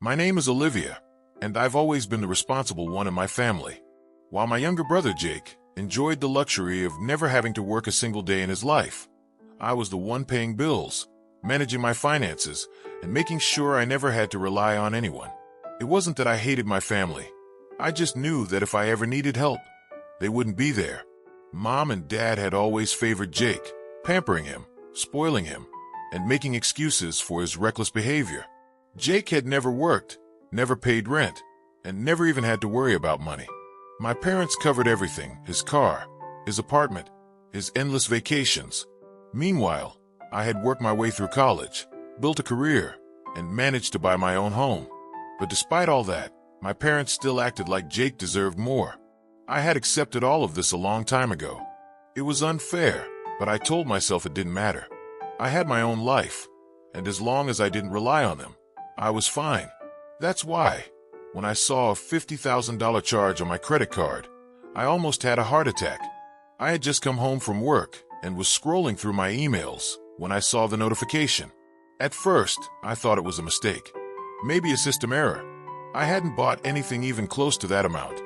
My name is Olivia, and I've always been the responsible one in my family. While my younger brother Jake enjoyed the luxury of never having to work a single day in his life, I was the one paying bills, managing my finances, and making sure I never had to rely on anyone. It wasn't that I hated my family. I just knew that if I ever needed help, they wouldn't be there. Mom and Dad had always favored Jake, pampering him, spoiling him, and making excuses for his reckless behavior. Jake had never worked, never paid rent, and never even had to worry about money. My parents covered everything: his car, his apartment, his endless vacations. Meanwhile, I had worked my way through college, built a career, and managed to buy my own home. But despite all that, my parents still acted like Jake deserved more. I had accepted all of this a long time ago. It was unfair, but I told myself it didn't matter. I had my own life, and as long as I didn't rely on them, I was fine. That's why, when I saw a $50,000 charge on my credit card, I almost had a heart attack. I had just come home from work and was scrolling through my emails when I saw the notification. At first, I thought it was a mistake. Maybe a system error. I hadn't bought anything even close to that amount.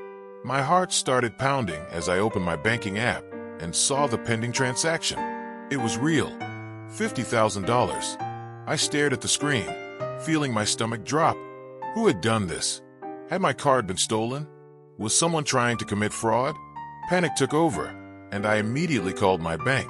My heart started pounding as I opened my banking app and saw the pending transaction. It was real. $50,000. I stared at the screen, feeling my stomach drop. Who had done this? Had my card been stolen? Was someone trying to commit fraud? Panic took over, and I immediately called my bank.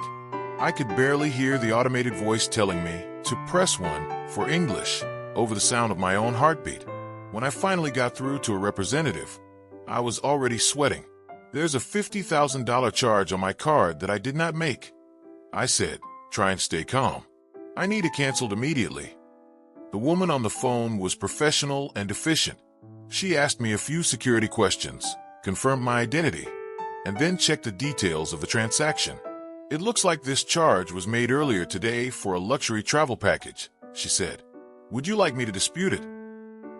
I could barely hear the automated voice telling me to press 1 for English over the sound of my own heartbeat. When I finally got through to a representative, I was already sweating. "There's a $50,000 charge on my card that I did not make," I said, trying to stay calm. "I need it canceled immediately." The woman on the phone was professional and efficient. She asked me a few security questions, confirmed my identity, and then checked the details of the transaction. "It looks like this charge was made earlier today for a luxury travel package," she said. "Would you like me to dispute it?"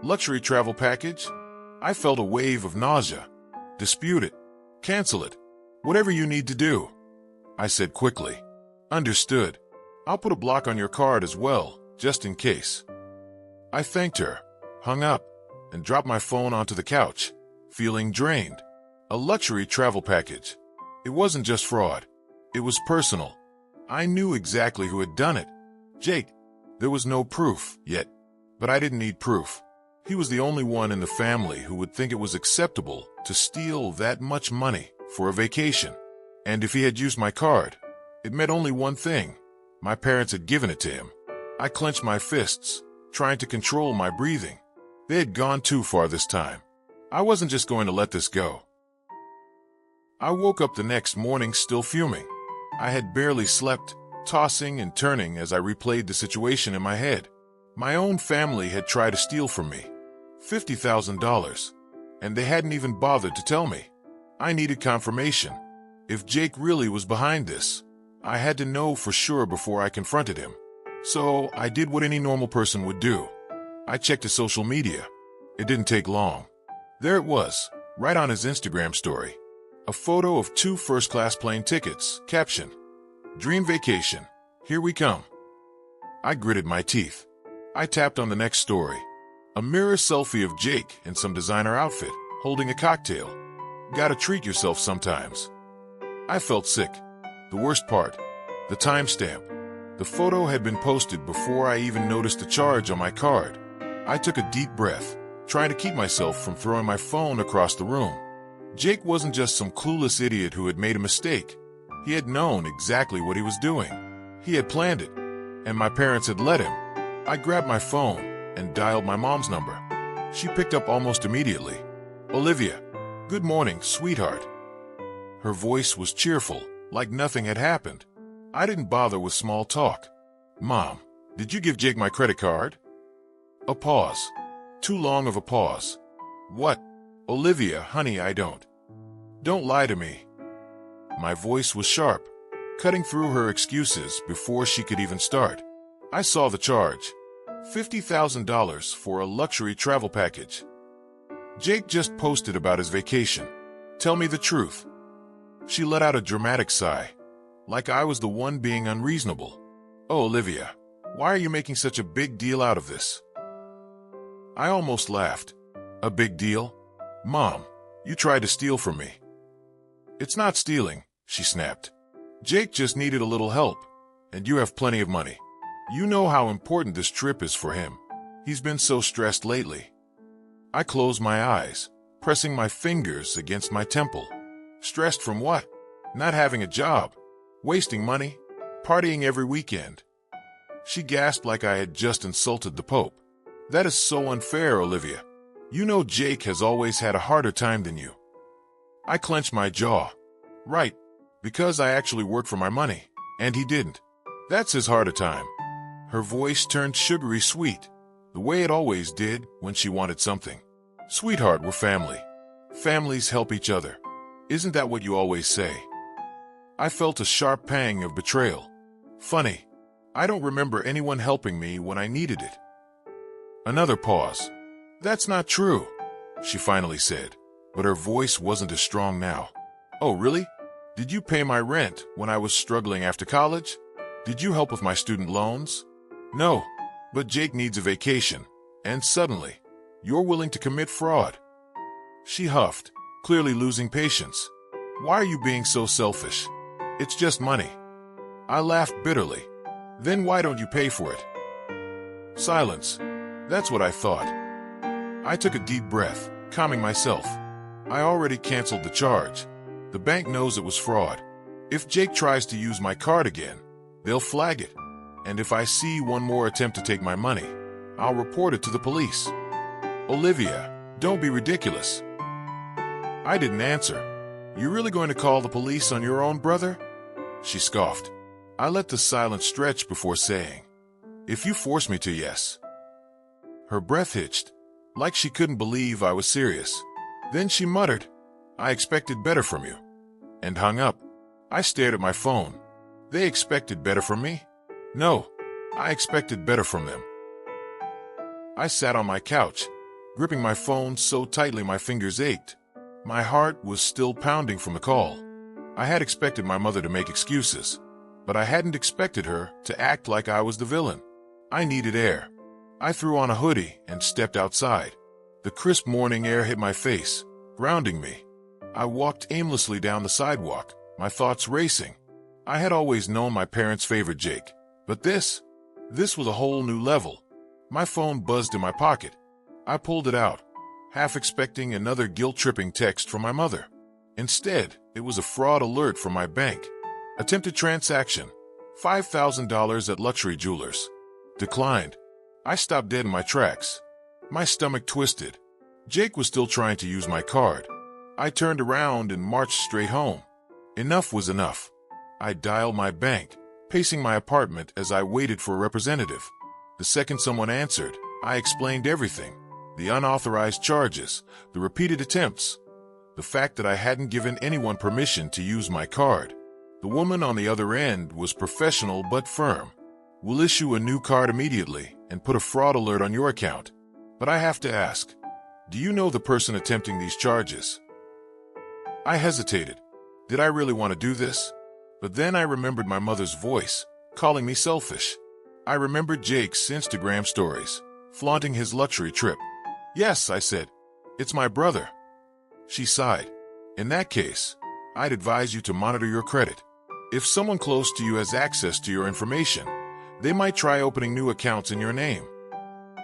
Luxury travel package? I felt a wave of nausea. "Dispute it. Cancel it. Whatever you need to do," I said quickly. "Understood. I'll put a block on your card as well, just in case." I thanked her, hung up, and dropped my phone onto the couch, feeling drained. A luxury travel package. It wasn't just fraud. It was personal. I knew exactly who had done it. Jake. There was no proof yet, but I didn't need proof. He was the only one in the family who would think it was acceptable to steal that much money for a vacation. And if he had used my card, it meant only one thing: my parents had given it to him. I clenched my fists, trying to control my breathing. They had gone too far this time. I wasn't just going to let this go. I woke up the next morning still fuming. I had barely slept, tossing and turning as I replayed the situation in my head. My own family had tried to steal from me. $50,000. And they hadn't even bothered to tell me. I needed confirmation. If Jake really was behind this, I had to know for sure before I confronted him. So I did what any normal person would do. I checked his social media. It didn't take long. There it was, right on his Instagram story. A photo of 2 first-class plane tickets, caption, "Dream vacation, here we come." I gritted my teeth. I tapped on the next story. A mirror selfie of Jake in some designer outfit, holding a cocktail. Gotta treat yourself sometimes. I felt sick. The worst part, the timestamp. The photo had been posted before I even noticed the charge on my card. I took a deep breath, trying to keep myself from throwing my phone across the room. Jake wasn't just some clueless idiot who had made a mistake. He had known exactly what he was doing. He had planned it, and my parents had let him. I grabbed my phone and dialed my mom's number. She picked up almost immediately. "Olivia, good morning, sweetheart." Her voice was cheerful, like nothing had happened. I didn't bother with small talk. "Mom, did you give Jake my credit card?" A pause. Too long of a pause. "What?" "Olivia, honey, I don't." "Don't lie to me." My voice was sharp, cutting through her excuses before she could even start. I saw the charge. $50,000 for a luxury travel package. Jake just posted about his vacation. Tell me the truth. She let out a dramatic sigh, like I was the one being unreasonable. "Oh, Olivia, why are you making such a big deal out of this?" I almost laughed. A big deal? Mom, you tried to steal from me. It's not stealing, she snapped. Jake just needed a little help, and you have plenty of money. You know how important this trip is for him. He's been so stressed lately. I closed my eyes, pressing my fingers against my temple. Stressed from what? Not having a job, wasting money, partying every weekend. She gasped like I had just insulted the Pope. That is so unfair, Olivia. You know Jake has always had a harder time than you. I clenched my jaw. Right, because I actually work for my money, and he didn't. That's his harder time. Her voice turned sugary sweet, the way it always did when she wanted something. Sweetheart, we're family. Families help each other. Isn't that what you always say? I felt a sharp pang of betrayal. Funny, I don't remember anyone helping me when I needed it. Another pause. That's not true, she finally said, but her voice wasn't as strong now. Oh, really? Did you pay my rent when I was struggling after college? Did you help with my student loans? No, but Jake needs a vacation, and suddenly, you're willing to commit fraud. She huffed, clearly losing patience. Why are you being so selfish? It's just money. I laughed bitterly. Then why don't you pay for it? Silence. That's what I thought. I took a deep breath, calming myself. I already canceled the charge. The bank knows it was fraud. If Jake tries to use my card again, they'll flag it. And if I see one more attempt to take my money, I'll report it to the police. Olivia, don't be ridiculous. I didn't answer. You really going to call the police on your own brother? She scoffed. I let the silence stretch before saying, if you force me to, yes. Her breath hitched, like she couldn't believe I was serious. Then she muttered, I expected better from you, and hung up. I stared at my phone. They expected better from me? No, I expected better from them. I sat on my couch, gripping my phone so tightly my fingers ached. My heart was still pounding from the call. I had expected my mother to make excuses, but I hadn't expected her to act like I was the villain. I needed air. I threw on a hoodie and stepped outside. The crisp morning air hit my face, grounding me. I walked aimlessly down the sidewalk, my thoughts racing. I had always known my parents favored Jake, but this was a whole new level. My phone buzzed in my pocket. I pulled it out, half expecting another guilt-tripping text from my mother. Instead, it was a fraud alert from my bank. Attempted transaction, $5,000 at luxury jewelers. Declined. I stopped dead in my tracks. My stomach twisted. Jake was still trying to use my card. I turned around and marched straight home. Enough was enough. I dialed my bank, pacing my apartment as I waited for a representative. The second someone answered, I explained everything. The unauthorized charges, the repeated attempts, the fact that I hadn't given anyone permission to use my card. The woman on the other end was professional but firm. We'll issue a new card immediately and put a fraud alert on your account. But I have to ask, do you know the person attempting these charges? I hesitated. Did I really want to do this? But then I remembered my mother's voice, calling me selfish. I remembered Jake's Instagram stories, flaunting his luxury trip. Yes, I said. It's my brother. She sighed. In that case, I'd advise you to monitor your credit. If someone close to you has access to your information, they might try opening new accounts in your name.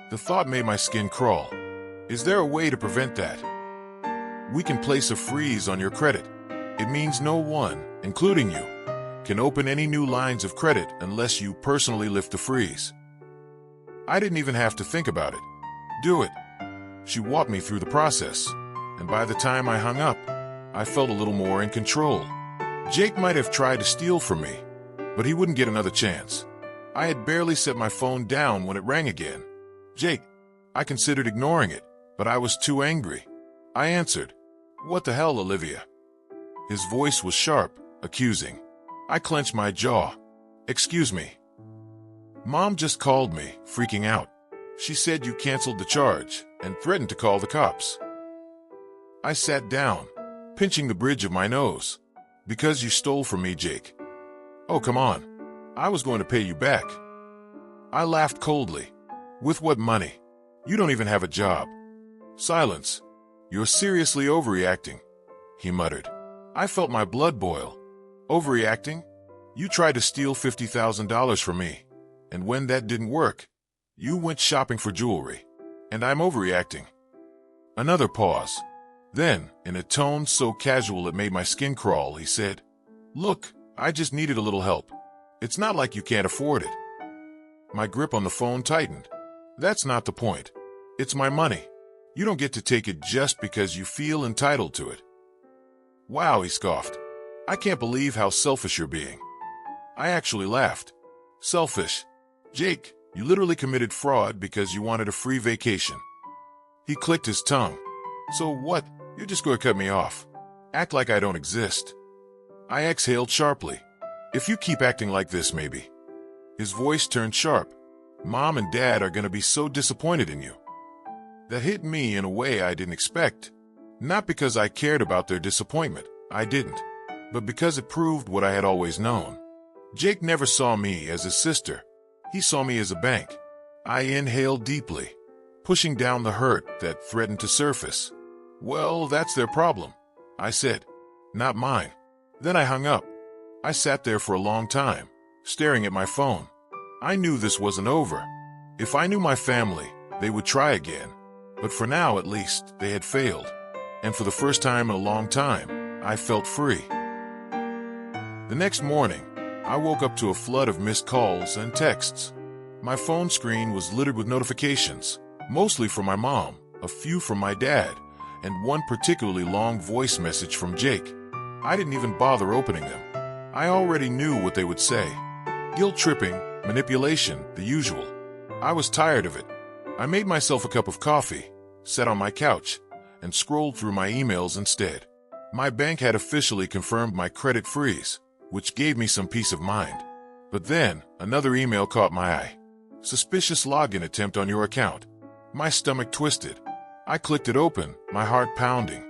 The thought made my skin crawl. Is there a way to prevent that? We can place a freeze on your credit. It means no one, including you, can open any new lines of credit unless you personally lift the freeze. I didn't even have to think about it. Do it. She walked me through the process, and by the time I hung up, I felt a little more in control. Jake might have tried to steal from me, but he wouldn't get another chance. I had barely set my phone down when it rang again. Jake. I considered ignoring it, but I was too angry. I answered, What the hell, Olivia? His voice was sharp, accusing. I clenched my jaw. Excuse me. Mom just called me, freaking out. She said you canceled the charge and threatened to call the cops. I sat down, pinching the bridge of my nose. Because you stole from me, Jake. Oh, come on. I was going to pay you back. I laughed coldly. With what money? You don't even have a job. Silence. You're seriously overreacting, he muttered. I felt my blood boil. Overreacting? You tried to steal $50,000 from me, and when that didn't work, you went shopping for jewelry, and I'm overreacting. Another pause. Then, in a tone so casual it made my skin crawl, he said, Look, I just needed a little help. It's not like you can't afford it. My grip on the phone tightened. That's not the point. It's my money. You don't get to take it just because you feel entitled to it. Wow, he scoffed. I can't believe how selfish you're being. I actually laughed. Selfish. Jake, you literally committed fraud because you wanted a free vacation. He clicked his tongue. So what? You're just going to cut me off. Act like I don't exist. I exhaled sharply. If you keep acting like this, maybe. His voice turned sharp. Mom and Dad are going to be so disappointed in you. That hit me in a way I didn't expect. Not because I cared about their disappointment, I didn't, but because it proved what I had always known. Jake never saw me as his sister. He saw me as a bank. I inhaled deeply, pushing down the hurt that threatened to surface. Well, that's their problem, I said. Not mine. Then I hung up. I sat there for a long time, staring at my phone. I knew this wasn't over. If I knew my family, they would try again. But for now, at least, they had failed. And for the first time in a long time, I felt free. The next morning, I woke up to a flood of missed calls and texts. My phone screen was littered with notifications, mostly from my mom, a few from my dad, and one particularly long voice message from Jake. I didn't even bother opening them. I already knew what they would say. Guilt tripping, manipulation, the usual. I was tired of it. I made myself a cup of coffee, sat on my couch, and scrolled through my emails instead. My bank had officially confirmed my credit freeze, which gave me some peace of mind. But then, another email caught my eye. Suspicious login attempt on your account. My stomach twisted. I clicked it open, my heart pounding.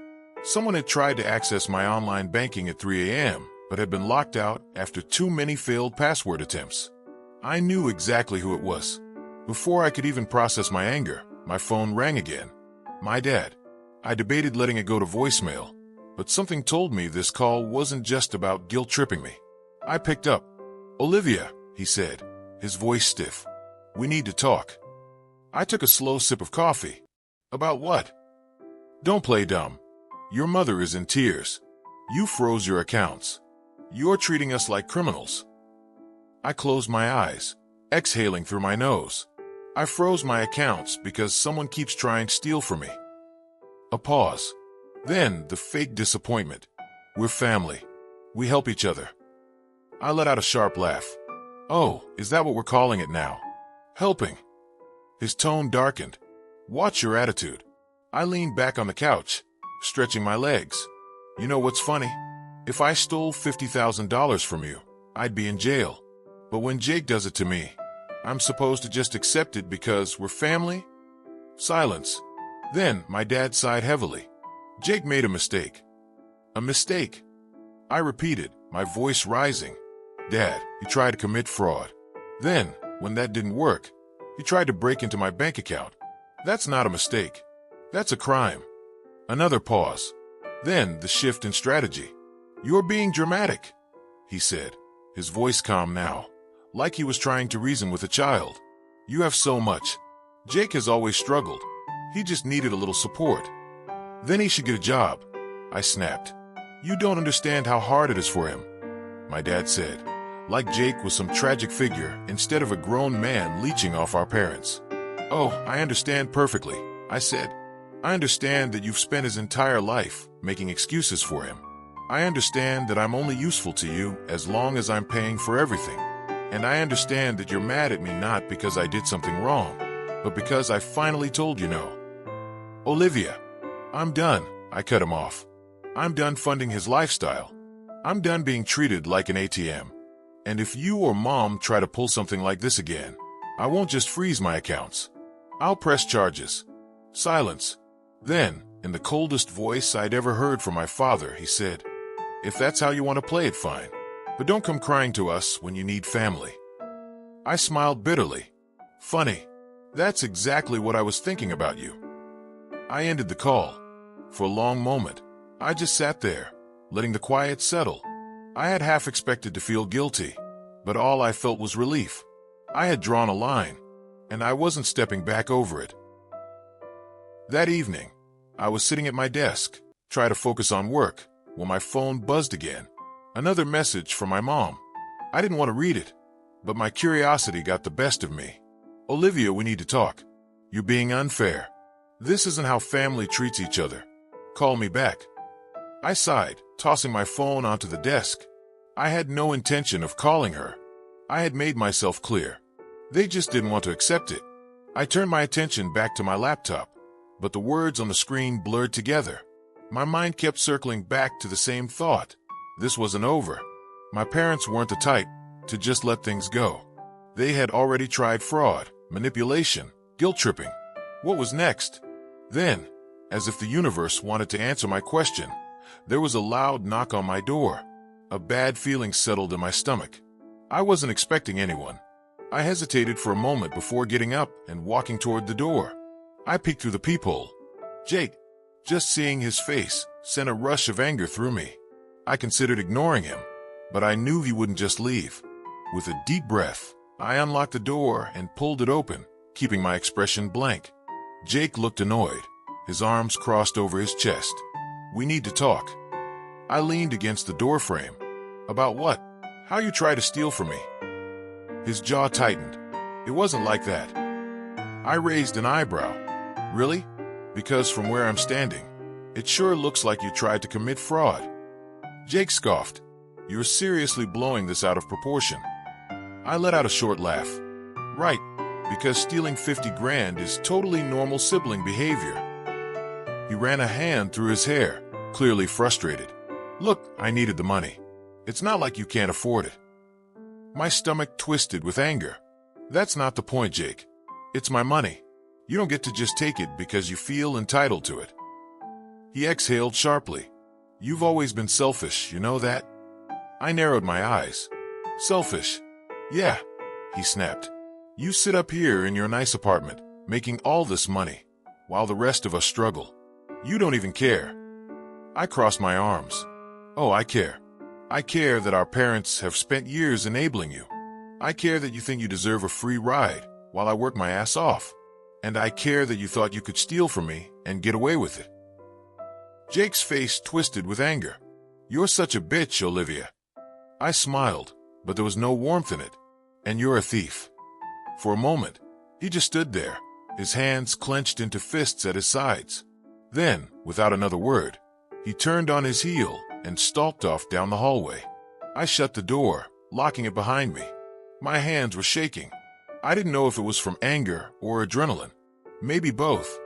Someone had tried to access my online banking at 3 a.m., but had been locked out after too many failed password attempts. I knew exactly who it was. Before I could even process my anger, my phone rang again. My dad. I debated letting it go to voicemail, but something told me this call wasn't just about guilt-tripping me. I picked up. Olivia, he said, his voice stiff. We need to talk. I took a slow sip of coffee. About what? Don't play dumb. Your mother is in tears. You froze your accounts. You're treating us like criminals. I closed my eyes, exhaling through my nose. I froze my accounts because someone keeps trying to steal from me. A pause. Then the fake disappointment. We're family. We help each other. I let out a sharp laugh. Oh, is that what we're calling it now? Helping. His tone darkened. Watch your attitude. I leaned back on the couch, stretching my legs. You know what's funny? If I stole $50,000 from you, I'd be in jail. But when Jake does it to me, I'm supposed to just accept it because we're family? Silence. Then my dad sighed heavily. Jake made a mistake. A mistake? I repeated, my voice rising. Dad, he tried to commit fraud. Then, when that didn't work, he tried to break into my bank account. That's not a mistake. That's a crime. Another pause. Then the shift in strategy. You're being dramatic, he said, his voice calm now, like he was trying to reason with a child. You have so much. Jake has always struggled. He just needed a little support. Then he should get a job. I snapped. You don't understand how hard it is for him, my dad said, like Jake was some tragic figure instead of a grown man leeching off our parents. Oh, I understand perfectly, I said. I understand that you've spent his entire life making excuses for him. I understand that I'm only useful to you as long as I'm paying for everything. And I understand that you're mad at me not because I did something wrong, but because I finally told you no. Olivia, I'm done, I cut him off. I'm done funding his lifestyle. I'm done being treated like an ATM. And if you or Mom try to pull something like this again, I won't just freeze my accounts. I'll press charges. Silence. Then, in the coldest voice I'd ever heard from my father, he said, If that's how you want to play it, fine. But don't come crying to us when you need family. I smiled bitterly. Funny. That's exactly what I was thinking about you. I ended the call. For a long moment, I just sat there, letting the quiet settle. I had half expected to feel guilty, but all I felt was relief. I had drawn a line, and I wasn't stepping back over it. That evening, I was sitting at my desk, trying to focus on work, when my phone buzzed again. Another message from my mom. I didn't want to read it, but my curiosity got the best of me. "Olivia, we need to talk. You're being unfair. This isn't how family treats each other. Call me back." I sighed, tossing my phone onto the desk. I had no intention of calling her. I had made myself clear. They just didn't want to accept it. I turned my attention back to my laptop, but the words on the screen blurred together. My mind kept circling back to the same thought. This wasn't over. My parents weren't the type to just let things go. They had already tried fraud, manipulation, guilt-tripping. What was next? Then, as if the universe wanted to answer my question, there was a loud knock on my door. A bad feeling settled in my stomach. I wasn't expecting anyone. I hesitated for a moment before getting up and walking toward the door. I peeked through the peephole. Jake. Just seeing his face sent a rush of anger through me. I considered ignoring him, but I knew he wouldn't just leave. With a deep breath, I unlocked the door and pulled it open, keeping my expression blank. Jake looked annoyed, his arms crossed over his chest. "We need to talk." I leaned against the doorframe. "About what? How you try to steal from me?" His jaw tightened. "It wasn't like that." I raised an eyebrow. "Really? Because from where I'm standing, it sure looks like you tried to commit fraud." Jake scoffed. "You're seriously blowing this out of proportion." I let out a short laugh. "Right, because stealing 50 grand is totally normal sibling behavior." He ran a hand through his hair, clearly frustrated. "Look, I needed the money. It's not like you can't afford it." My stomach twisted with anger. "That's not the point, Jake. It's my money. You don't get to just take it because you feel entitled to it." He exhaled sharply. "You've always been selfish, you know that?" I narrowed my eyes. "Selfish? Yeah," he snapped. "You sit up here in your nice apartment, making all this money, while the rest of us struggle. You don't even care." I crossed my arms. "Oh, I care. I care that our parents have spent years enabling you. I care that you think you deserve a free ride while I work my ass off. And I care that you thought you could steal from me and get away with it." Jake's face twisted with anger. "You're such a bitch, Olivia." I smiled, but there was no warmth in it. "And you're a thief." For a moment, he just stood there, his hands clenched into fists at his sides. Then, without another word, he turned on his heel and stalked off down the hallway. I shut the door, locking it behind me. My hands were shaking. I didn't know if it was from anger or adrenaline. Maybe both.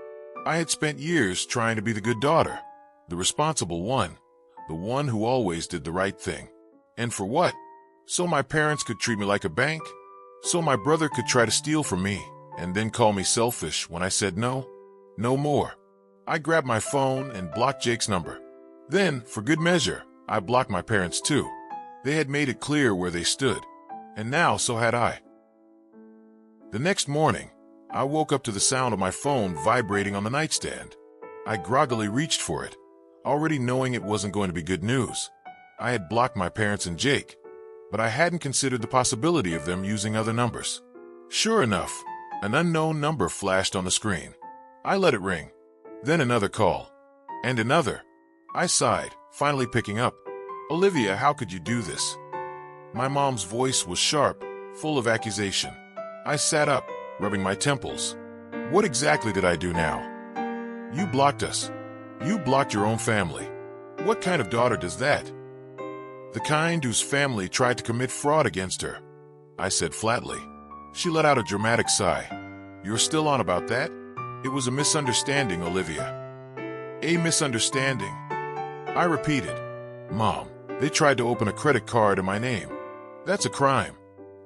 I had spent years trying to be the good daughter, the responsible one, the one who always did the right thing. And for what? So my parents could treat me like a bank? So my brother could try to steal from me and then call me selfish when I said no? No more. I grabbed my phone and blocked Jake's number. Then, for good measure, I blocked my parents too. They had made it clear where they stood. And now so had I. The next morning, I woke up to the sound of my phone vibrating on the nightstand. I groggily reached for it, already knowing it wasn't going to be good news. I had blocked my parents and Jake, but I hadn't considered the possibility of them using other numbers. Sure enough, an unknown number flashed on the screen. I let it ring. Then another call. And another. I sighed, finally picking up. "Olivia, how could you do this?" My mom's voice was sharp, full of accusation. I sat up, rubbing my temples. "What exactly did I do now?" "You blocked us. You blocked your own family. What kind of daughter does that?" "The kind whose family tried to commit fraud against her," I said flatly. She let out a dramatic sigh. "You're still on about that? It was a misunderstanding, Olivia." "A misunderstanding?" I repeated. "Mom, they tried to open a credit card in my name. That's a crime."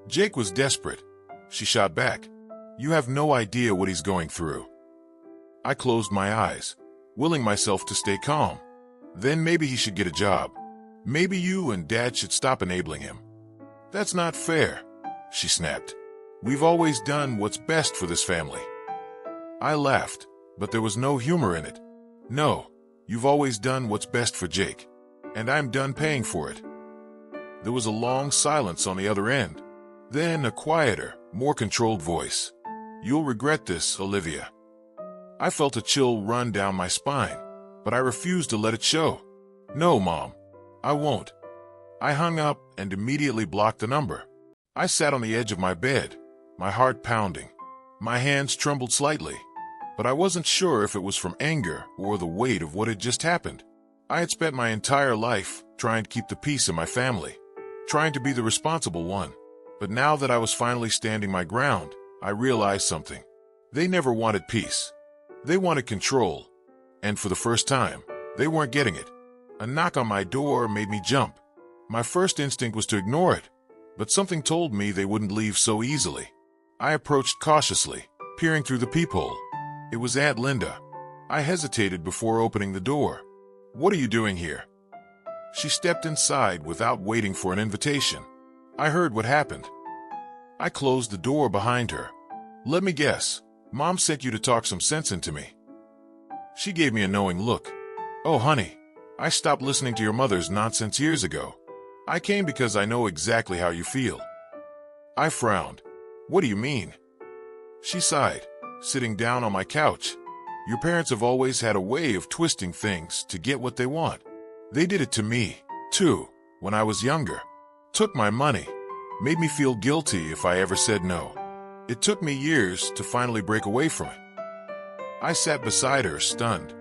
Jake was desperate. She shot back. "You have no idea what he's going through." I closed my eyes, willing myself to stay calm. "Then maybe he should get a job. Maybe you and Dad should stop enabling him." "That's not fair," she snapped. We've always done what's best for this family. I laughed, but there was no humor in it. No, you've always done what's best for Jake, and I'm done paying for it. There was a long silence on the other end. Then a quieter, more controlled voice. You'll regret this, Olivia. I felt a chill run down my spine, but I refused to let it show. No, Mom, I won't. I hung up and immediately blocked the number. I sat on the edge of my bed, my heart pounding. My hands trembled slightly, but I wasn't sure if it was from anger or the weight of what had just happened. I had spent my entire life trying to keep the peace in my family, trying to be the responsible one. But now that I was finally standing my ground, I realized something. They never wanted peace. They wanted control. And for the first time, they weren't getting it. A knock on my door made me jump. My first instinct was to ignore it, but something told me they wouldn't leave so easily. I approached cautiously, peering through the peephole. It was Aunt Linda. I hesitated before opening the door. What are you doing here? She stepped inside without waiting for an invitation. I heard what happened. I closed the door behind her. Let me guess, Mom sent you to talk some sense into me. She gave me a knowing look. Oh, honey, I stopped listening to your mother's nonsense years ago. I came because I know exactly how you feel. I frowned. What do you mean? She sighed, sitting down on my couch. Your parents have always had a way of twisting things to get what they want. They did it to me, too, when I was younger. Took my money, made me feel guilty if I ever said no. It took me years to finally break away from it. I sat beside her, stunned.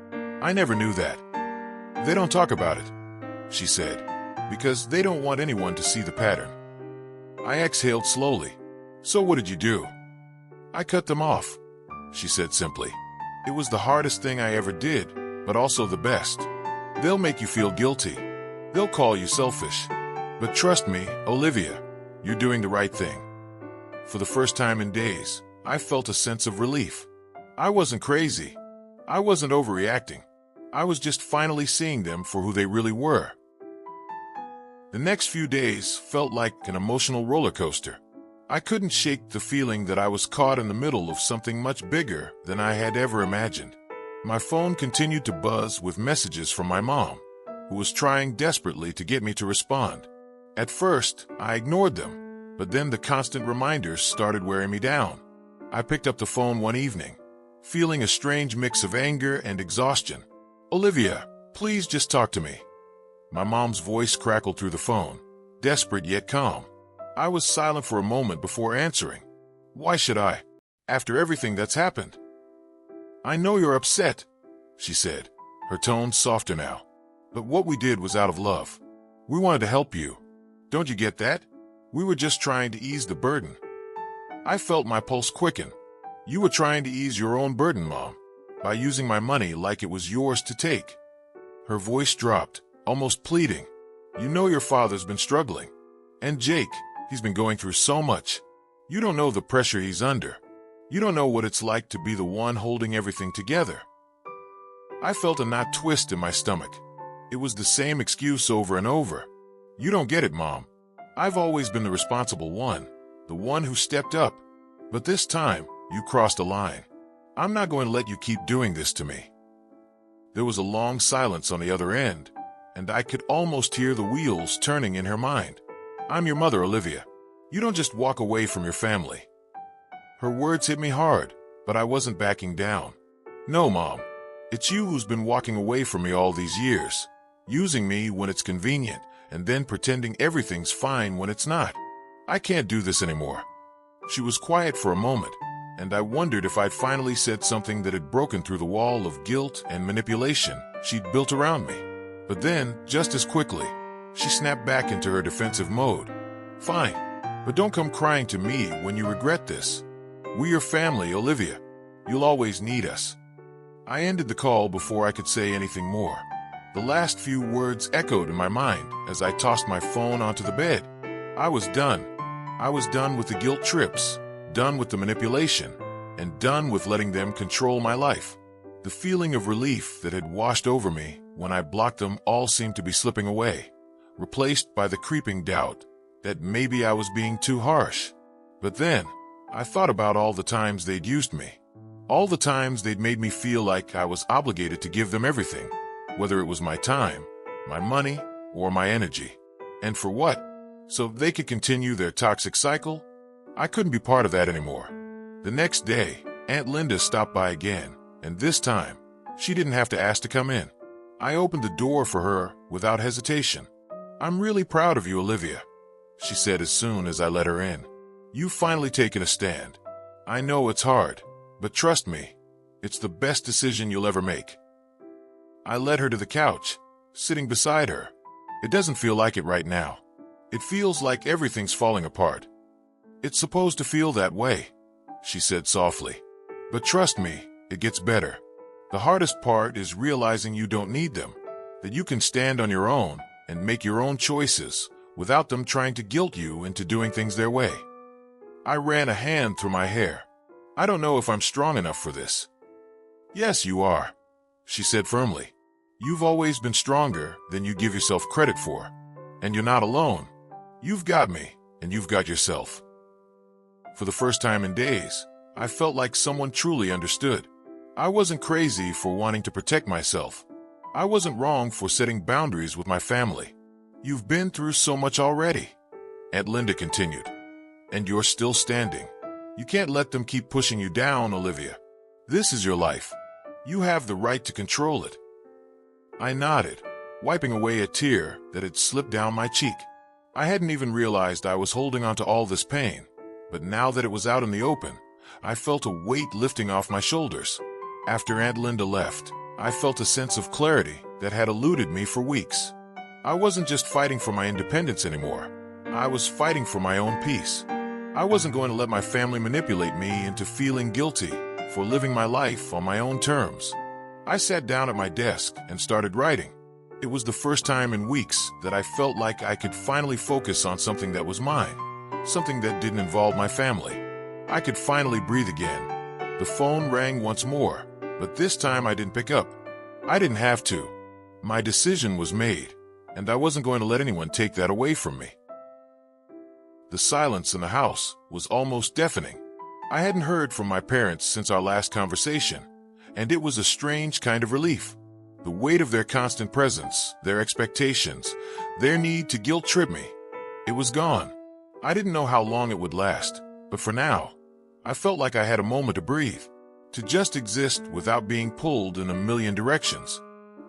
I never knew that. They don't talk about it, she said, because they don't want anyone to see the pattern. I exhaled slowly. So what did you do? I cut them off, she said simply. It was the hardest thing I ever did, but also the best. They'll make you feel guilty. They'll call you selfish. But trust me, Olivia, you're doing the right thing. For the first time in days, I felt a sense of relief. I wasn't crazy. I wasn't overreacting. I was just finally seeing them for who they really were. The next few days felt like an emotional roller coaster. I couldn't shake the feeling that I was caught in the middle of something much bigger than I had ever imagined. My phone continued to buzz with messages from my mom, who was trying desperately to get me to respond. At first, I ignored them, but then the constant reminders started wearing me down. I picked up the phone one evening, feeling a strange mix of anger and exhaustion. Olivia, please just talk to me. My mom's voice crackled through the phone, desperate yet calm. I was silent for a moment before answering. Why should I? After everything that's happened. I know you're upset, she said, her tone softer now. But what we did was out of love. We wanted to help you. Don't you get that? We were just trying to ease the burden. I felt my pulse quicken. You were trying to ease your own burden, Mom, by using my money like it was yours to take. Her voice dropped, almost pleading. You know your father's been struggling. And Jake, he's been going through so much. You don't know the pressure he's under. You don't know what it's like to be the one holding everything together. I felt a knot twist in my stomach. It was the same excuse over and over. You don't get it, Mom. I've always been the responsible one, the one who stepped up. But this time, you crossed a line. I'm not going to let you keep doing this to me. There was a long silence on the other end, and I could almost hear the wheels turning in her mind. I'm your mother, Olivia. You don't just walk away from your family. Her words hit me hard, but I wasn't backing down. No, Mom. It's you who's been walking away from me all these years, using me when it's convenient, and then pretending everything's fine when it's not. I can't do this anymore. She was quiet for a moment, and I wondered if I'd finally said something that had broken through the wall of guilt and manipulation she'd built around me. But then, just as quickly, she snapped back into her defensive mode. Fine, but don't come crying to me when you regret this. We're your family, Olivia. You'll always need us. I ended the call before I could say anything more. The last few words echoed in my mind as I tossed my phone onto the bed. I was done. I was done with the guilt trips, done with the manipulation, and done with letting them control my life. The feeling of relief that had washed over me when I blocked them all seemed to be slipping away, replaced by the creeping doubt that maybe I was being too harsh. But then, I thought about all the times they'd used me. All the times they'd made me feel like I was obligated to give them everything, whether it was my time, my money, or my energy. And for what? So they could continue their toxic cycle? I couldn't be part of that anymore. The next day, Aunt Linda stopped by again, and this time, she didn't have to ask to come in. I opened the door for her without hesitation. "I'm really proud of you, Olivia," she said as soon as I let her in. "You've finally taken a stand. I know it's hard, but trust me, it's the best decision you'll ever make." I led her to the couch, sitting beside her. "It doesn't feel like it right now. It feels like everything's falling apart." "It's supposed to feel that way," she said softly. "But trust me, it gets better. The hardest part is realizing you don't need them, that you can stand on your own and make your own choices without them trying to guilt you into doing things their way." I ran a hand through my hair. "I don't know if I'm strong enough for this." "Yes, you are," she said firmly. "You've always been stronger than you give yourself credit for. And you're not alone. You've got me, and you've got yourself." For the first time in days, I felt like someone truly understood. I wasn't crazy for wanting to protect myself. I wasn't wrong for setting boundaries with my family. "You've been through so much already," Aunt Linda continued. "And you're still standing. You can't let them keep pushing you down, Olivia. This is your life. You have the right to control it." I nodded, wiping away a tear that had slipped down my cheek. I hadn't even realized I was holding on to all this pain, but now that it was out in the open, I felt a weight lifting off my shoulders. After Aunt Linda left, I felt a sense of clarity that had eluded me for weeks. I wasn't just fighting for my independence anymore. I was fighting for my own peace. I wasn't going to let my family manipulate me into feeling guilty for living my life on my own terms. I sat down at my desk and started writing. It was the first time in weeks that I felt like I could finally focus on something that was mine, something that didn't involve my family. I could finally breathe again. The phone rang once more, but this time I didn't pick up. I didn't have to. My decision was made, and I wasn't going to let anyone take that away from me. The silence in the house was almost deafening. I hadn't heard from my parents since our last conversation, and it was a strange kind of relief. The weight of their constant presence, their expectations, their need to guilt-trip me. It was gone. I didn't know how long it would last, but for now, I felt like I had a moment to breathe, to just exist without being pulled in a million directions.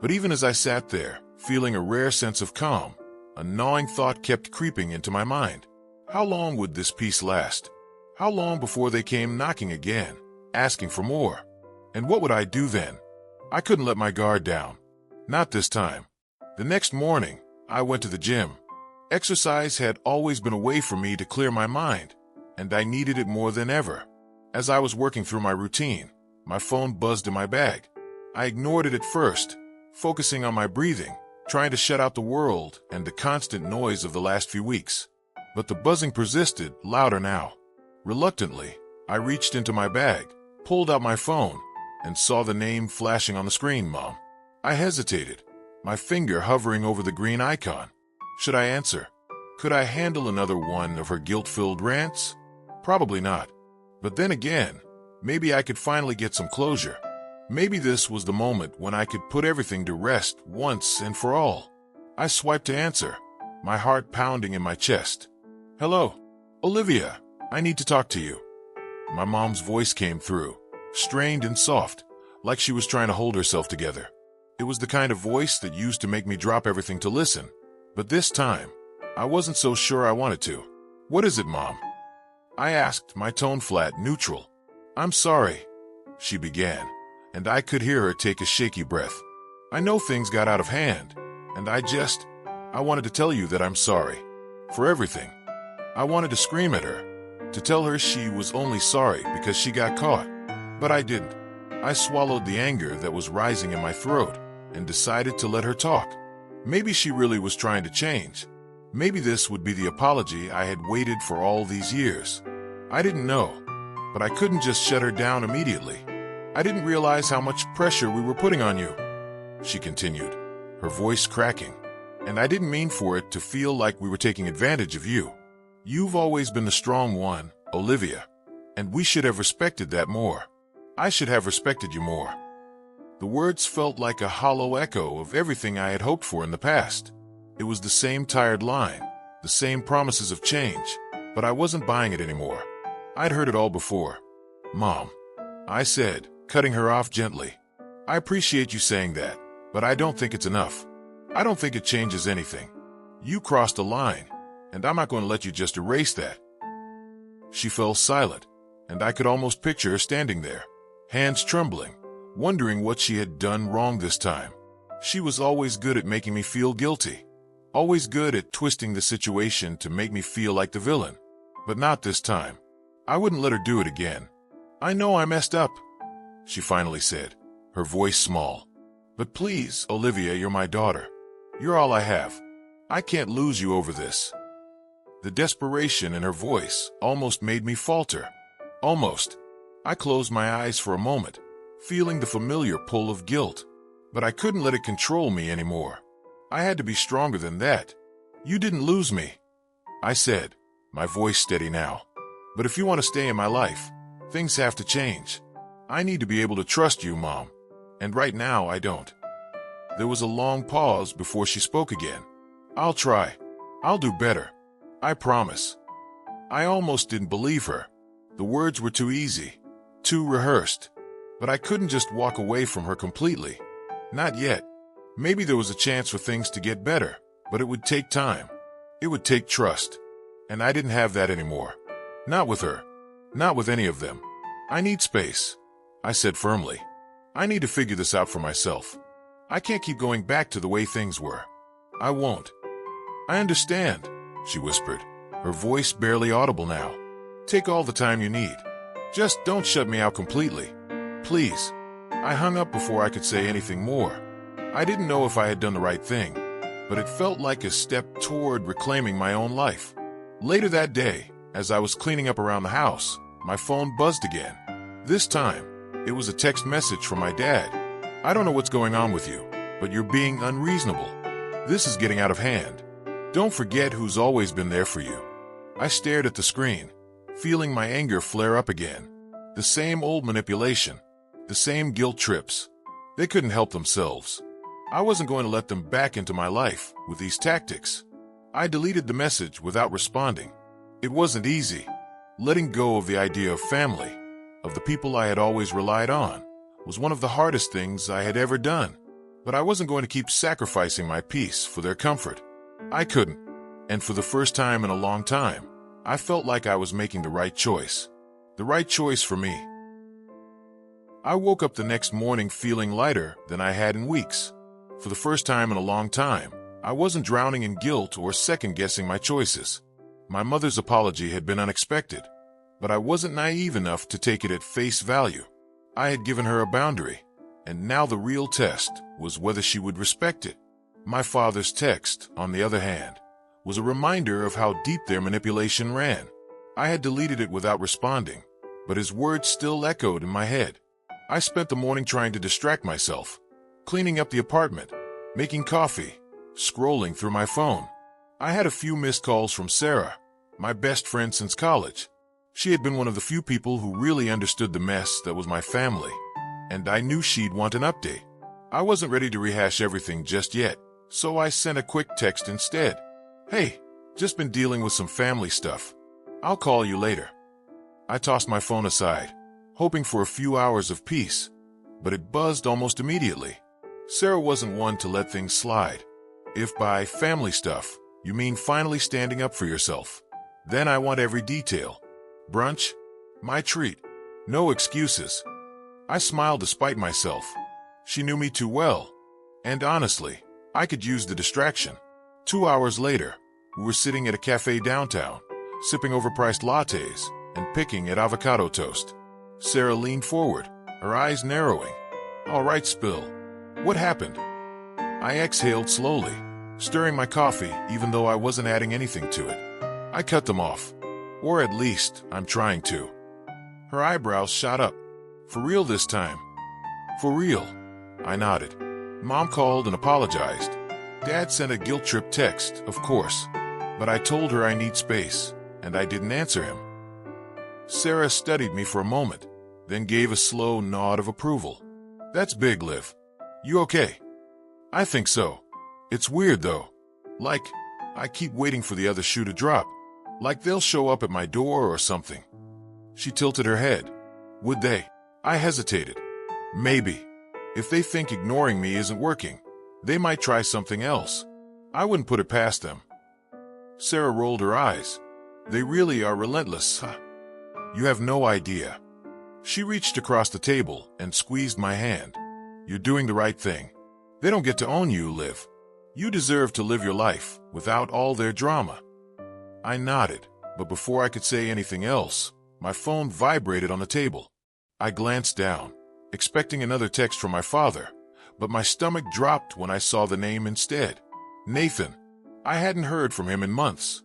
But even as I sat there, feeling a rare sense of calm, a gnawing thought kept creeping into my mind. How long would this peace last? How long before they came knocking again, asking for more? And what would I do then? I couldn't let my guard down. Not this time. The next morning, I went to the gym. Exercise had always been a way for me to clear my mind, and I needed it more than ever. As I was working through my routine, my phone buzzed in my bag. I ignored it at first, focusing on my breathing, trying to shut out the world and the constant noise of the last few weeks. But the buzzing persisted, louder now. Reluctantly, I reached into my bag, pulled out my phone, and saw the name flashing on the screen, Mom. I hesitated, my finger hovering over the green icon. Should I answer? Could I handle another one of her guilt-filled rants? Probably not. But then again, maybe I could finally get some closure. Maybe this was the moment when I could put everything to rest once and for all. I swiped to answer, my heart pounding in my chest. "Hello, Olivia, I need to talk to you." My mom's voice came through, strained and soft, like she was trying to hold herself together. It was the kind of voice that used to make me drop everything to listen. But this time, I wasn't so sure I wanted to. "What is it, Mom?" I asked, my tone flat, neutral. "I'm sorry," she began, and I could hear her take a shaky breath. "I know things got out of hand, and I wanted to tell you that I'm sorry. For everything." I wanted to scream at her, to tell her she was only sorry because she got caught. But I didn't. I swallowed the anger that was rising in my throat and decided to let her talk. Maybe she really was trying to change. Maybe this would be the apology I had waited for all these years. I didn't know, but I couldn't just shut her down immediately. "I didn't realize how much pressure we were putting on you," she continued, her voice cracking. "And I didn't mean for it to feel like we were taking advantage of you. You've always been the strong one, Olivia. And we should have respected that more. I should have respected you more." The words felt like a hollow echo of everything I had hoped for in the past. It was the same tired line, the same promises of change, but I wasn't buying it anymore. I'd heard it all before. "Mom," I said, cutting her off gently. "I appreciate you saying that, but I don't think it's enough. I don't think it changes anything. You crossed a line, and I'm not going to let you just erase that." She fell silent, and I could almost picture her standing there, hands trembling, wondering what she had done wrong this time. She was always good at making me feel guilty, always good at twisting the situation to make me feel like the villain. But not this time. I wouldn't let her do it again. "I know I messed up," she finally said, her voice small. "But please, Olivia, you're my daughter. You're all I have. I can't lose you over this." The desperation in her voice almost made me falter. Almost. I closed my eyes for a moment, feeling the familiar pull of guilt. But I couldn't let it control me anymore. I had to be stronger than that. "You didn't lose me," I said, my voice steady now. "But if you want to stay in my life, things have to change. I need to be able to trust you, Mom. And right now, I don't." There was a long pause before she spoke again. "I'll try. I'll do better. I promise." I almost didn't believe her. The words were too easy, too rehearsed. But I couldn't just walk away from her completely. Not yet. Maybe there was a chance for things to get better, but it would take time. It would take trust. And I didn't have that anymore. Not with her. Not with any of them. "I need space," I said firmly. "I need to figure this out for myself. I can't keep going back to the way things were. I won't." "I understand," she whispered, her voice barely audible now. "Take all the time you need. Just don't shut me out completely. Please." I hung up before I could say anything more. I didn't know if I had done the right thing, but it felt like a step toward reclaiming my own life. Later that day, as I was cleaning up around the house, my phone buzzed again. This time, it was a text message from my dad. "I don't know what's going on with you, but you're being unreasonable. This is getting out of hand. Don't forget who's always been there for you." I stared at the screen, feeling my anger flare up again. The same old manipulation, the same guilt trips. They couldn't help themselves. I wasn't going to let them back into my life with these tactics. I deleted the message without responding. It wasn't easy. Letting go of the idea of family, of the people I had always relied on, was one of the hardest things I had ever done. But I wasn't going to keep sacrificing my peace for their comfort. I couldn't. And for the first time in a long time, I felt like I was making the right choice. The right choice for me. I woke up the next morning feeling lighter than I had in weeks. For the first time in a long time, I wasn't drowning in guilt or second-guessing my choices. My mother's apology had been unexpected, but I wasn't naive enough to take it at face value. I had given her a boundary, and now the real test was whether she would respect it. My father's text, on the other hand, was a reminder of how deep their manipulation ran. I had deleted it without responding, but his words still echoed in my head. I spent the morning trying to distract myself, cleaning up the apartment, making coffee, scrolling through my phone. I had a few missed calls from Sarah, my best friend since college. She had been one of the few people who really understood the mess that was my family, and I knew she'd want an update. I wasn't ready to rehash everything just yet, so I sent a quick text instead. "Hey, just been dealing with some family stuff. I'll call you later." I tossed my phone aside, hoping for a few hours of peace, but it buzzed almost immediately. Sarah wasn't one to let things slide. If by family stuff you mean finally standing up for yourself, then I want every detail. Brunch? My treat. No excuses. I smiled despite myself. She knew me too well. And honestly, I could use the distraction. 2 hours later, we were sitting at a cafe downtown, sipping overpriced lattes and picking at avocado toast. Sarah leaned forward, her eyes narrowing. "All right, Spill. What happened?" I exhaled slowly, stirring my coffee even though I wasn't adding anything to it. I cut them off. Or at least, I'm trying to. Her eyebrows shot up. "For real this time?" "For real," I nodded. "Mom called and apologized. Dad sent a guilt trip text, of course. But I told her I need space, and I didn't answer him." Sarah studied me for a moment, then gave a slow nod of approval. That's big, Liv. You okay? I think so. It's weird, though. Like, I keep waiting for the other shoe to drop. Like they'll show up at my door or something. She tilted her head. Would they? I hesitated. Maybe. If they think ignoring me isn't working, they might try something else. I wouldn't put it past them. Sarah rolled her eyes. They really are relentless, huh? You have no idea. She reached across the table and squeezed my hand. You're doing the right thing. They don't get to own you, Liv. You deserve to live your life without all their drama. I nodded, but before I could say anything else, my phone vibrated on the table. I glanced down, expecting another text from my father, but my stomach dropped when I saw the name instead. Nathan. I hadn't heard from him in months.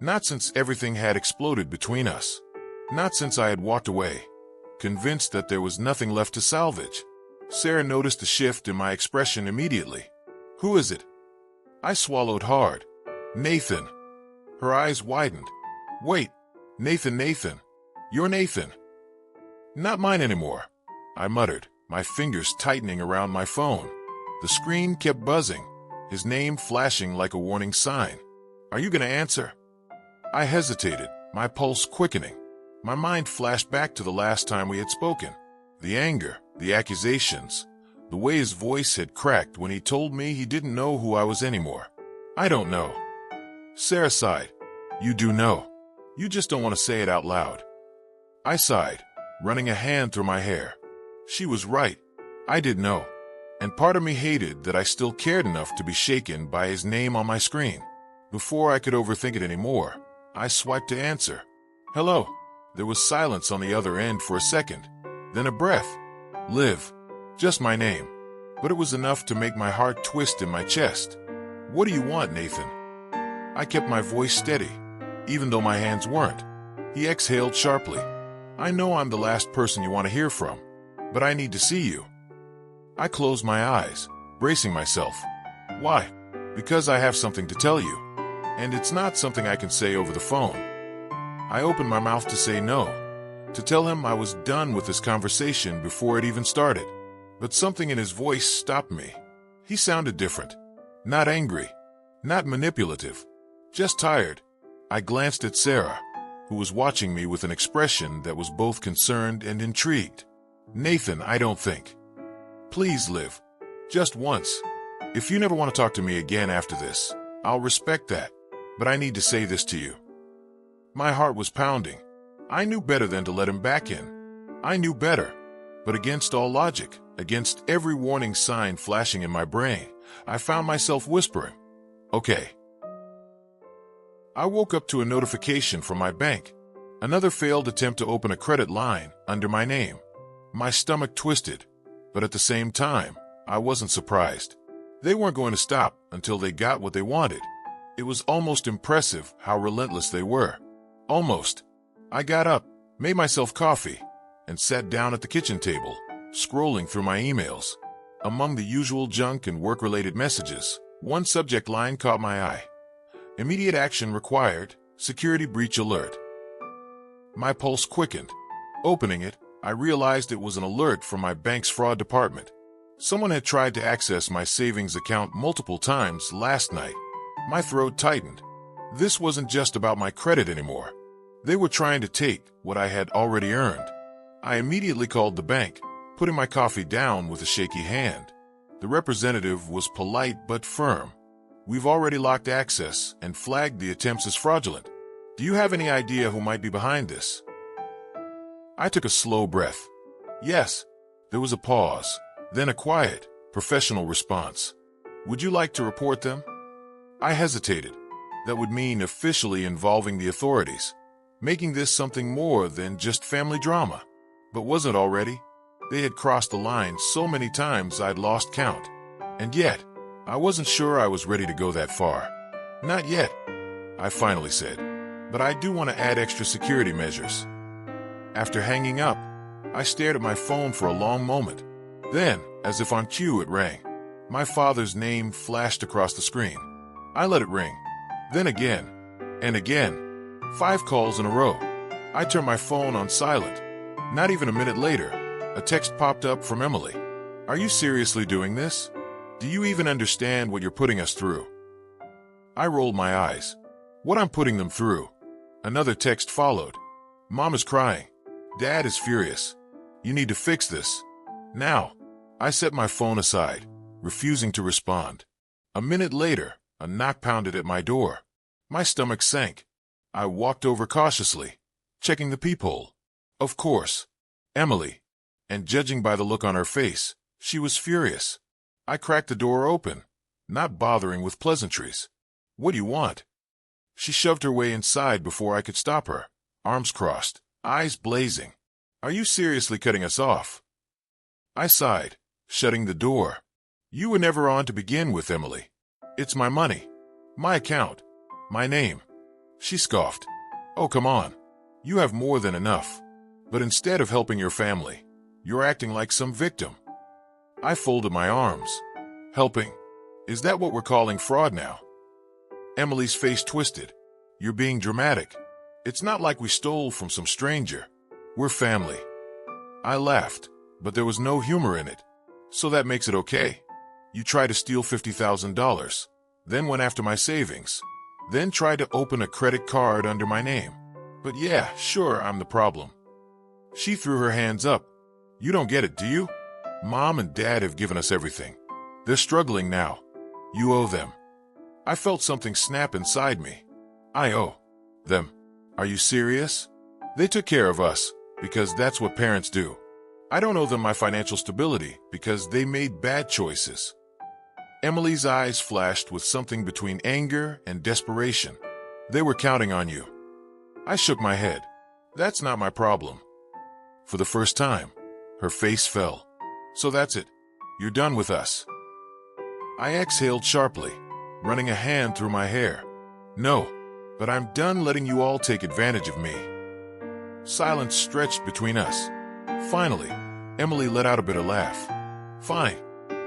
Not since everything had exploded between us. Not since I had walked away, convinced that there was nothing left to salvage. Sarah noticed a shift in my expression immediately. Who is it? I swallowed hard. Nathan. Her eyes widened. Wait, Nathan. You're Nathan. Not mine anymore, I muttered, my fingers tightening around my phone. The screen kept buzzing, his name flashing like a warning sign. Are you going to answer? I hesitated, my pulse quickening. My mind flashed back to the last time we had spoken. The anger, the accusations, the way his voice had cracked when he told me he didn't know who I was anymore. I don't know. Sarah sighed. You do know. You just don't want to say it out loud. I sighed, running a hand through my hair. She was right. I did know. And part of me hated that I still cared enough to be shaken by his name on my screen. Before I could overthink it anymore, I swiped to answer. Hello. There was silence on the other end for a second, then a breath. Liv. Just my name. But it was enough to make my heart twist in my chest. What do you want, Nathan? I kept my voice steady, even though my hands weren't. He exhaled sharply. I know I'm the last person you want to hear from, but I need to see you. I closed my eyes, bracing myself. Why? Because I have something to tell you, and it's not something I can say over the phone. I opened my mouth to say no, to tell him I was done with this conversation before it even started. But something in his voice stopped me. He sounded different. Not angry. Not manipulative. Just tired. I glanced at Sarah, who was watching me with an expression that was both concerned and intrigued. Nathan, I don't think. Please, Liv. Just once. If you never want to talk to me again after this, I'll respect that. But I need to say this to you. My heart was pounding. I knew better than to let him back in. I knew better. But against all logic, against every warning sign flashing in my brain, I found myself whispering, okay. I woke up to a notification from my bank. Another failed attempt to open a credit line under my name. My stomach twisted, but at the same time, I wasn't surprised. They weren't going to stop until they got what they wanted. It was almost impressive how relentless they were. Almost. I got up, made myself coffee, and sat down at the kitchen table, scrolling through my emails. Among the usual junk and work-related messages, one subject line caught my eye. Immediate action required, security breach alert. My pulse quickened. Opening it, I realized it was an alert from my bank's fraud department. Someone had tried to access my savings account multiple times last night. My throat tightened. This wasn't just about my credit anymore. They were trying to take what I had already earned. I immediately called the bank, putting my coffee down with a shaky hand. The representative was polite but firm. We've already locked access and flagged the attempts as fraudulent. Do you have any idea who might be behind this? I took a slow breath. Yes. There was a pause, then a quiet, professional response. Would you like to report them? I hesitated. That would mean officially involving the authorities, making this something more than just family drama. But was it already? They had crossed the line so many times I'd lost count. And yet, I wasn't sure I was ready to go that far. Not yet, I finally said. But I do want to add extra security measures. After hanging up, I stared at my phone for a long moment. Then, as if on cue, it rang. My father's name flashed across the screen. I let it ring. Then again, and again. 5 calls in a row. I turned my phone on silent. Not even a minute later, a text popped up from Emily. Are you seriously doing this? Do you even understand what you're putting us through? I rolled my eyes. What I'm putting them through? Another text followed. Mom is crying. Dad is furious. You need to fix this. Now. I set my phone aside, refusing to respond. A minute later, a knock pounded at my door. My stomach sank. I walked over cautiously, checking the peephole. Of course, Emily. And judging by the look on her face, she was furious. I cracked the door open, not bothering with pleasantries. What do you want? She shoved her way inside before I could stop her, arms crossed, eyes blazing. Are you seriously cutting us off? I sighed, shutting the door. You were never on to begin with, Emily. It's my money, my account, my name. She scoffed. Oh, come on. You have more than enough. But instead of helping your family, you're acting like some victim. I folded my arms. Helping? Is that what we're calling fraud now? Emily's face twisted. You're being dramatic. It's not like we stole from some stranger. We're family. I laughed, but there was no humor in it. So that makes it okay. You tried to steal $50,000, then went after my savings, then tried to open a credit card under my name. But yeah, sure, I'm the problem. She threw her hands up. You don't get it, do you? Mom and Dad have given us everything. They're struggling now. You owe them. I felt something snap inside me. I owe them. Are you serious? They took care of us, because that's what parents do. I don't owe them my financial stability, because they made bad choices. Emily's eyes flashed with something between anger and desperation. They were counting on you. I shook my head. That's not my problem. For the first time, her face fell. So that's it. You're done with us. I exhaled sharply, running a hand through my hair. No, but I'm done letting you all take advantage of me. Silence stretched between us. Finally, Emily let out a bitter laugh. Fine,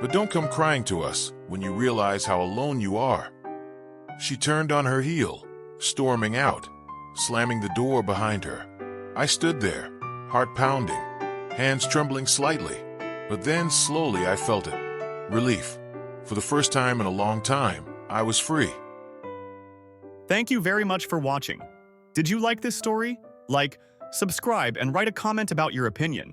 but don't come crying to us when you realize how alone you are. She turned on her heel, storming out, slamming the door behind her. I stood there, heart pounding, hands trembling slightly, but then slowly I felt it. Relief. For the first time in a long time, I was free. Thank you very much for watching. Did you like this story? Like, subscribe, and write a comment about your opinion.